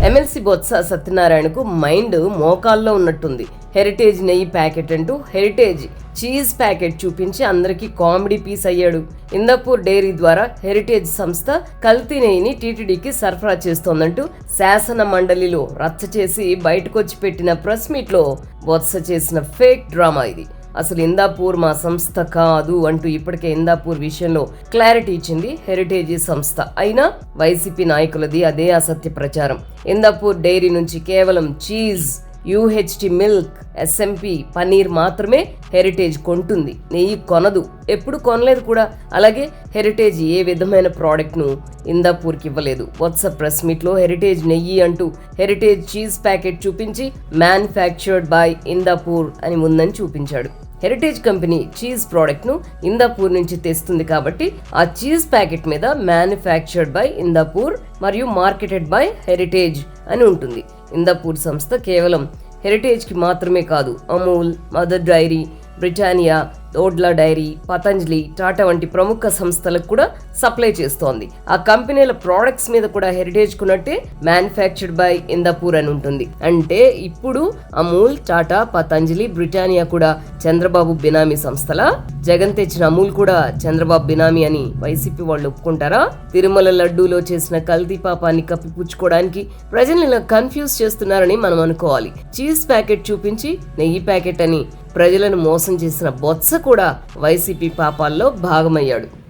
MLC Botsa సత్యనారాయణకు mind మోకాల్లో ఉన్నట్టుంది. Heritage నెయ్యి packet అంటూ హెరిటేజ్ చీజ్ ప్యాకెట్ చూపించి అందరికీ కామెడీ పీస్ అయ్యాడు. ఇందాపూర్ డైరీ ద్వారా హెరిటేజ్ సంస్థ కల్తీ నెయ్యిని టీటీడీకి సరఫరా చేస్తోందంటూ శాసన మండలిలో రచ్చ చేసి బయటకొచ్చి పెట్టిన ప్రెస్ మీట్ లో బొత్స చేసిన ఫేక్ డ్రామా ఇది. అసలు ఇందాపూర్ మా సంస్థ కాదు అంటూ ఇప్పటికే ఇందాపూర్ విషయంలో క్లారిటీ ఇచ్చింది హెరిటేజ్ సంస్థ. అయినా వైసీపీ నాయకులది అదే అసత్య ప్రచారం. ఇందాపూర్ డైరీ నుంచి కేవలం చీజ్, యూహెచ్టీ మిల్క్, ఎస్ఎంపీ పన్నీర్ మాత్రమే హెరిటేజ్ కొంటుంది, నెయ్యి కొనదు, ఎప్పుడు కొనలేదు కూడా. అలాగే హెరిటేజ్ ఏ విధమైన ప్రోడక్ట్ ను ఇందాపూర్కి ఇవ్వలేదు. వాట్సాప్ ప్రెస్ మీట్ లో హెరిటేజ్ నెయ్యి అంటూ హెరిటేజ్ చీజ్ ప్యాకెట్ చూపించి మ్యానుఫ్యాక్చర్డ్ బై ఇందాపూర్ అని ఉందని చూపించాడు. హెరిటేజ్ కంపెనీ చీజ్ ప్రోడక్ట్ ను ఇందాపూర్ నుంచి తెస్తుంది కాబట్టి ఆ చీజ్ ప్యాకెట్ మీద మ్యానుఫ్యాక్చర్డ్ బై ఇందాపూర్ మరియు మార్కెటెడ్ బై హెరిటేజ్ అని ఉంటుంది. ఇందాపూర్ సంస్థ కేవలం హెరిటేజ్ కి మాత్రమే కాదు, అమూల్, మదర్ డైరీ, బ్రిటానియా, ఓడ్లా డైరీ, పతంజలి, టాటా వంటి ప్రముఖ సంస్థలకు కూడా సప్లై చేస్తోంది. ఆ కంపెనీల ప్రోడక్ట్స్ మీద కూడా హెరిటేజ్ కున్నట్టే మ్యానుఫ్యాక్చర్డ్ బై ఇందాపూర్ అని ఉంటుంది. అంటే ఇప్పుడు అమూల్, టాటా, పతంజలి, బ్రిటానియా కూడా చంద్రబాబు బినామీ సంస్థలా? జగన్ తెచ్చిన అమూల్ కూడా చంద్రబాబు బినామీ అని వైసీపీ వాళ్ళు ఒప్పుకుంటారా? తిరుమల లడ్డూలో చేసిన కల్తీ పాపాన్ని కప్పిపుచ్చుకోవడానికి ప్రజల్ని ఇలా కన్ఫ్యూజ్ చేస్తున్నారని మనం అనుకోవాలి. చీజ్ ప్యాకెట్ చూపించి నెయ్యి ప్యాకెట్ అని ప్రజలను మోసం చేసిన బొత్స కూడా వైసీపీ పాపాల్లో భాగమయ్యాడు.